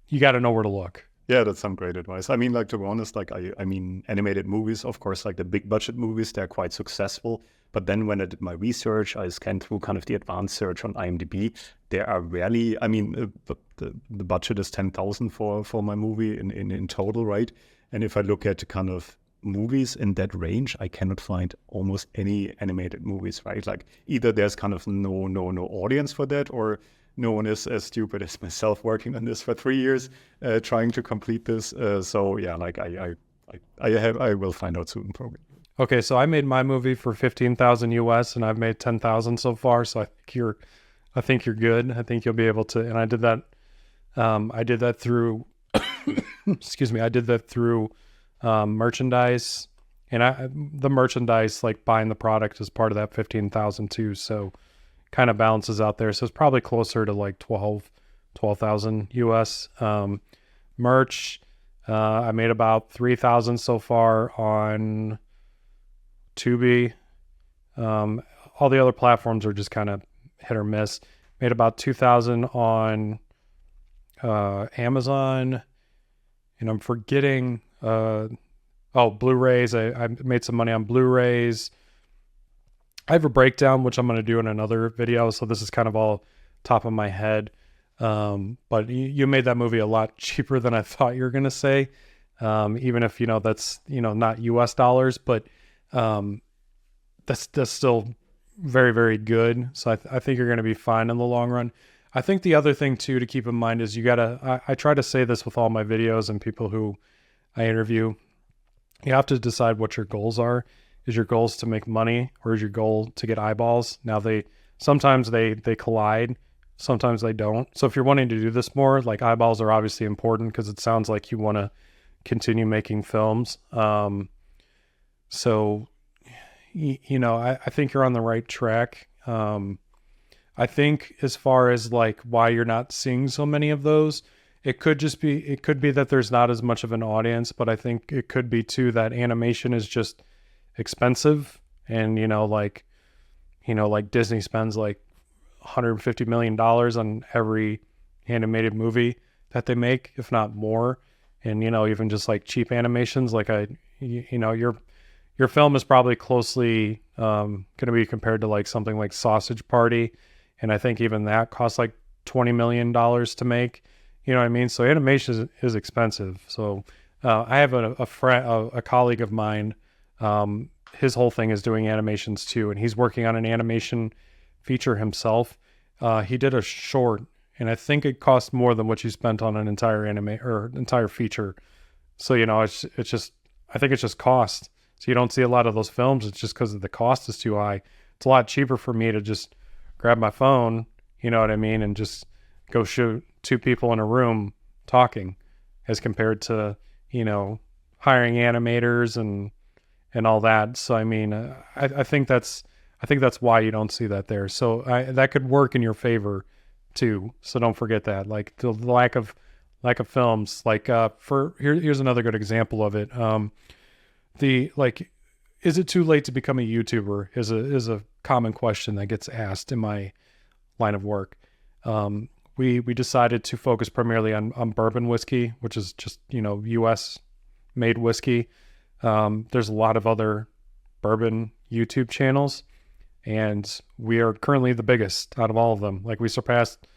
you got to know where to look. Yeah, that's some great advice. I mean, like, to be honest, like, I mean, animated movies, of course, like the big budget movies, they're quite successful. But then when I did my research, I scanned through kind of the advanced search on IMDb. There are rarely, I mean, the budget is 10,000 for my movie in total, right? And if I look at kind of movies in that range, I cannot find almost any animated movies, right? Like, either there's kind of no audience for that, or no one is as stupid as myself working on this for 3 years, trying to complete this. So yeah, like I will find out soon, probably. Okay, so I made my movie for 15,000 US, and I've made 10,000 so far. So I think you're good. I think you'll be able to. And I did that. I did that through. Excuse me. I did that through merchandise, and the merchandise, like buying the product, is part of that 15,000 too. So kind of balances out there. So it's probably closer to like 12,000 US. Merch, I made about 3,000 so far on Tubi. All the other platforms are just kind of hit or miss. Made about 2,000 on Amazon, and I'm forgetting Blu-rays. I made some money on Blu-rays. I have a breakdown, which I'm going to do in another video, so this is kind of all top of my head. But you made that movie a lot cheaper than I thought you were going to say, even if, that's, not US dollars, but that's still very, very good. So I think you're going to be fine in the long run. I think the other thing too to keep in mind is I try to say this with all my videos and people who I interview. You have to decide what your goals are. Is your goals to make money, or is your goal to get eyeballs? Now sometimes they collide, sometimes they don't. So if you're wanting to do this more, like, eyeballs are obviously important because it sounds like you want to continue making films. So I think you're on the right track. I think as far as like why you're not seeing so many of those, it could be that there's not as much of an audience, but I think it could be too that animation is just expensive, and like Disney spends like $150 million on every animated movie that they make, if not more. And even just like cheap animations, like your film is probably closely going to be compared to like something like Sausage Party, and I think even that costs like $20 million to make. You know what I mean? So animation is expensive. So I have a colleague of mine. His whole thing is doing animations too, and he's working on an animation feature himself. He did a short, and I think it cost more than what you spent on an entire entire feature. So it's just, I think it's just cost. So you don't see a lot of those films. It's just because the cost is too high. It's a lot cheaper for me to just grab my phone, you know what I mean, and just go shoot two people in a room talking, as compared to hiring animators and all that. So I mean, I think that's why you don't see that there. So that could work in your favor too. So don't forget that. Like the lack of films. Like here's another good example of it. the like, is it too late to become a YouTuber? Is a common question that gets asked in my line of work. We decided to focus primarily on bourbon whiskey, which is just, U.S. made whiskey. There's a lot of other bourbon YouTube channels, and we are currently the biggest out of all of them. Like, we surpassed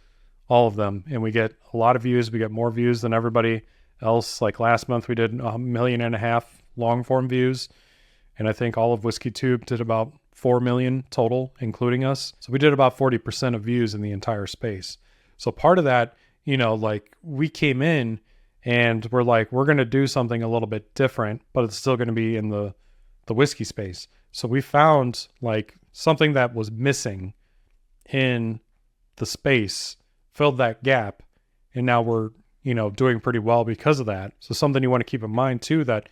all of them, and we get a lot of views. We get more views than everybody else. Like, last month we did 1.5 million long form views, and I think all of WhiskeyTube did about 4 million total, including us. So we did about 40% of views in the entire space. So part of that, like, we came in and we're like, we're going to do something a little bit different, but it's still going to be in the whiskey space. So we found like something that was missing in the space, filled that gap, and now we're, doing pretty well because of that. So something you want to keep in mind too, that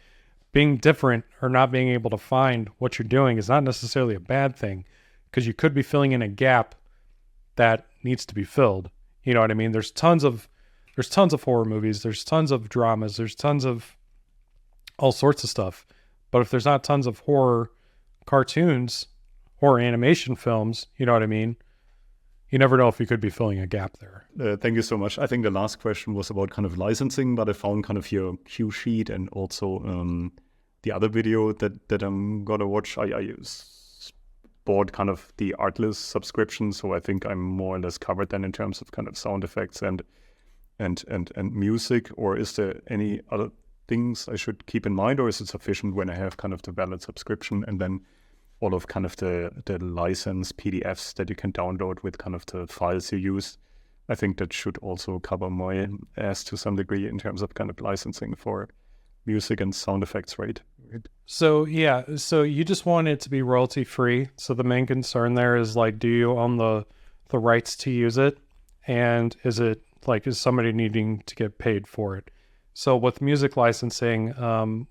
being different or not being able to find what you're doing is not necessarily a bad thing, because you could be filling in a gap that needs to be filled. You know what I mean? There's tons of horror movies, there's tons of dramas, there's tons of all sorts of stuff. But if there's not tons of horror cartoons, horror animation films, you know what I mean? You never know if you could be filling a gap there. Thank you so much. I think the last question was about kind of licensing, but I found kind of your cue sheet and also the other video that I'm gonna watch. I bought kind of the Artlist subscription, so I think I'm more or less covered then in terms of kind of sound effects and music. Or is there any other things I should keep in mind, or is it sufficient when I have kind of the valid subscription and then all of kind of the license PDFs that you can download with kind of the files you use? I think that should also cover my ass to some degree in terms of kind of licensing for music and sound effects, right? So yeah, so you just want it to be royalty free. So the main concern there is like, do you own the rights to use it? And is somebody needing to get paid for it? So with music licensing,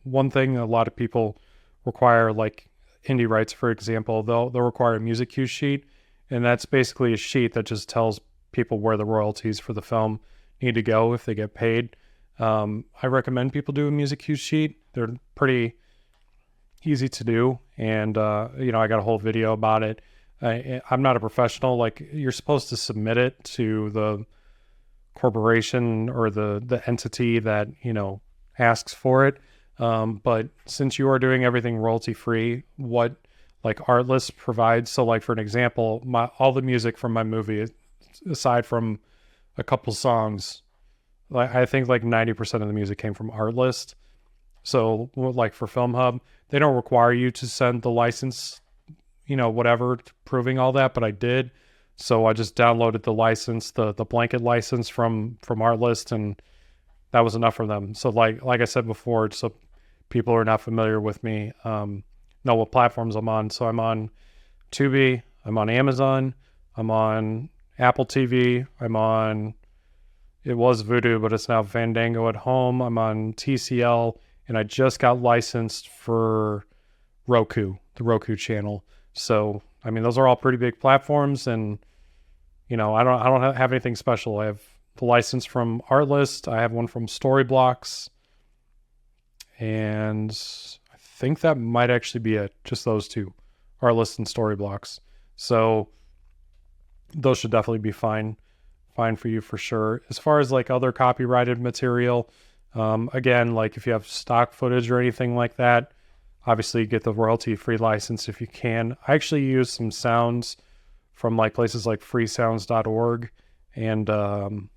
one thing a lot of people require, like indie rights, for example, they'll require a music cue sheet, and that's basically a sheet that just tells people where the royalties for the film need to go if they get paid. I recommend people do a music cue sheet. They're pretty easy to do, and I got a whole video about it. I'm not a professional. Like, you're supposed to submit it to the corporation or the entity that asks for it. But since you are doing everything royalty free, what like Artlist provides, so like for an example, all the music from my movie, aside from a couple songs, like I think like 90% of the music came from Artlist. So like for Filmhub, they don't require you to send the license, whatever, proving all that, but I did. So I just downloaded the license, the blanket license from Artlist, and that was enough for them. So like I said before, so people who are not familiar with me know what platforms I'm on. So I'm on Tubi, I'm on Amazon, I'm on Apple TV, it was Vudu, but it's now Fandango at Home. I'm on TCL, and I just got licensed for Roku, the Roku channel. So, I mean, those are all pretty big platforms, and I don't have anything special. I have the license from Artlist. I have one from Storyblocks, and I think that might actually be it. Just those two, Artlist and Storyblocks. So those should definitely be fine for you for sure. As far as like other copyrighted material, again, like if you have stock footage or anything like that, obviously get the royalty-free license if you can. I actually use some sounds from like places like freesounds.org and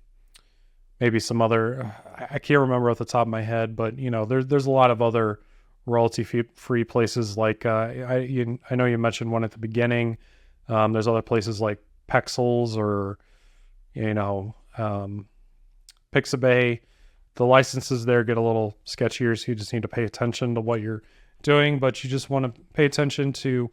maybe some other, I can't remember off the top of my head, but there's a lot of other royalty-free places. Like I know you mentioned one at the beginning. There's other places like Pexels or Pixabay. The licenses there get a little sketchier, so you just need to pay attention to what you're doing, but you just want to pay attention to,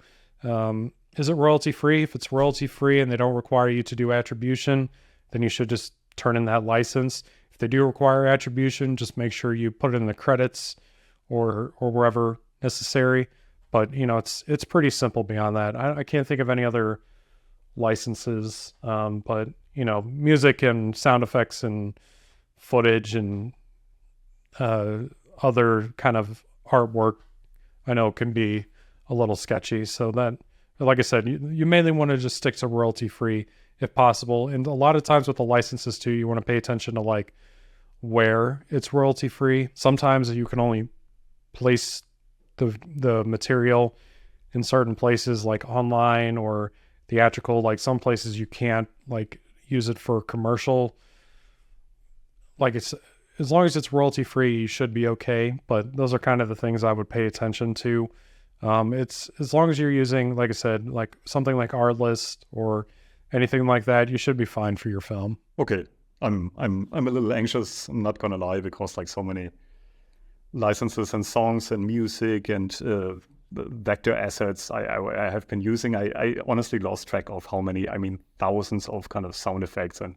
is it royalty free? If it's royalty free and they don't require you to do attribution, then you should just turn in that license. If they do require attribution, just make sure you put it in the credits or wherever necessary. But it's pretty simple beyond that. I can't think of any other licenses, but music and sound effects and footage and other kind of artwork, I know can be a little sketchy. So that, like I said, you mainly want to just stick to royalty free if possible. And a lot of times with the licenses too, you want to pay attention to like where it's royalty free. Sometimes you can only place the material in certain places like online or theatrical. Like some places you can't like use it for commercial. Like it's, as long as it's royalty free, you should be okay. But those are kind of the things I would pay attention to. It's as long as you're using, like I said, like something like Artlist or anything like that, you should be fine for your film. Okay. I'm a little anxious, I'm not gonna lie, because like so many licenses and songs and music and vector assets I have been using, I honestly lost track of how many, I mean, thousands of kind of sound effects. And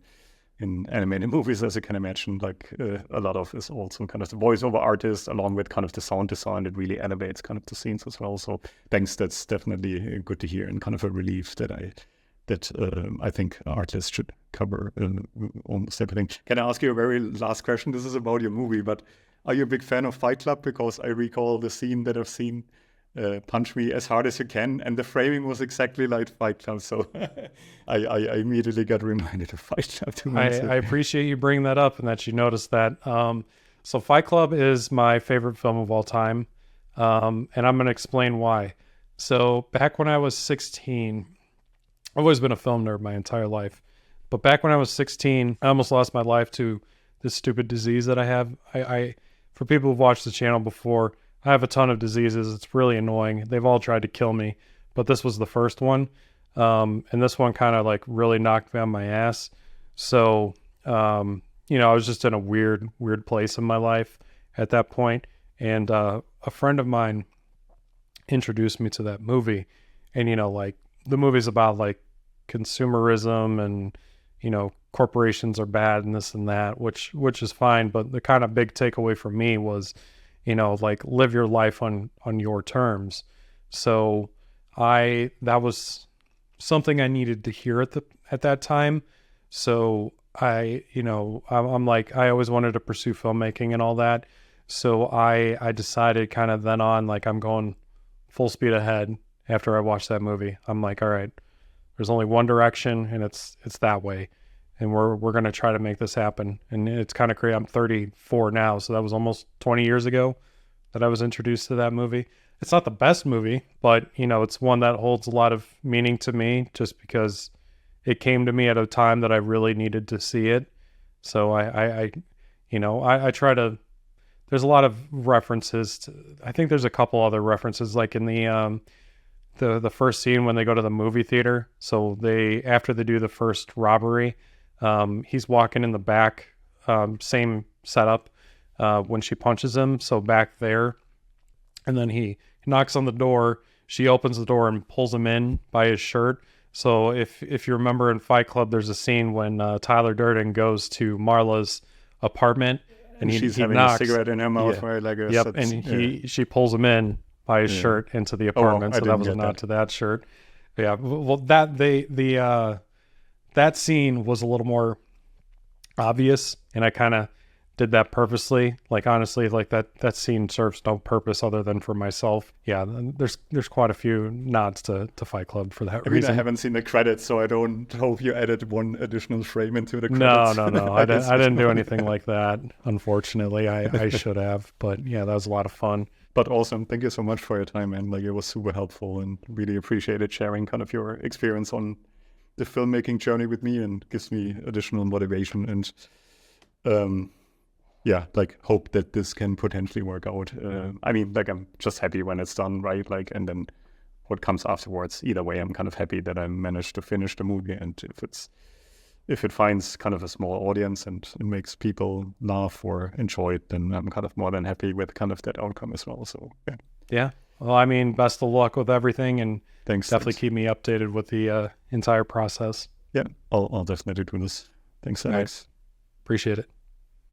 in animated movies, as you can imagine, like a lot of is also kind of the voiceover artist along with kind of the sound design that really elevates kind of the scenes as well. So thanks, that's definitely good to hear and kind of a relief that I think Artlist should cover almost everything. Can I ask you a very last question? This is about your movie, but are you a big fan of Fight Club? Because I recall the scene that I've seen, punch me as hard as you can, and the framing was exactly like Fight Club. So I immediately got reminded of Fight Club too. I appreciate you bringing that up and that you noticed that. So Fight Club is my favorite film of all time, and I'm going to explain why. So back when I was 16, I've always been a film nerd my entire life. But back when I was 16, I almost lost my life to this stupid disease that I have. I for people who've watched the channel before, I have a ton of diseases. It's really annoying. They've all tried to kill me, but this was the first one. And this one kind of like really knocked me on my ass. So, I was just in a weird place in my life at that point. And a friend of mine introduced me to that movie. And, like the movie's about like consumerism and, corporations are bad and this and that, which is fine. But the kind of big takeaway for me was, like live your life on your terms. So that was something I needed to hear at that time. So I'm like, I always wanted to pursue filmmaking and all that. So I decided kind of then on, like, I'm going full speed ahead after I watched that movie. I'm like, all right, there's only one direction and it's that way. And we're going to try to make this happen. And it's kind of crazy. I'm 34 now. So that was almost 20 years ago that I was introduced to that movie. It's not the best movie, but, it's one that holds a lot of meaning to me just because it came to me at a time that I really needed to see it. So I try to, there's a lot of references I think there's a couple other references, like in the first scene when they go to the movie theater. So after they do the first robbery, he's walking in the back, same setup, when she punches him. So back there, and then he knocks on the door. She opens the door and pulls him in by his shirt. So if you remember in Fight Club, there's a scene when Tyler Durden goes to Marla's apartment and she's he having knocks, a cigarette in her mouth, yeah. right? Like Yep, and she pulls him in by his shirt into the apartment. So that was a nod to that shirt. Yeah, well, that scene was a little more obvious, and I kind of did that purposely. Like, honestly, like that scene serves no purpose other than for myself. Yeah, there's quite a few nods to Fight Club for that reason. I haven't seen the credits, so I don't hope you added one additional frame into the credits. No. I didn't do anything like that, unfortunately. I should have, but yeah, that was a lot of fun. But awesome. Thank you so much for your time, man. Like, it was super helpful and really appreciated sharing kind of your experience on the filmmaking journey with me, and gives me additional motivation and hope that this can potentially work out. I'm just happy when it's done, right? Like, and then what comes afterwards. Either way, I'm kind of happy that I managed to finish the movie, and if it finds kind of a small audience and it makes people laugh or enjoy it, then I'm kind of more than happy with kind of that outcome as well. So yeah. Yeah. Well, I mean, best of luck with everything, and thanks. Keep me updated with the entire process. Yeah, I'll definitely do this. Thanks, Alex. Right. Appreciate it.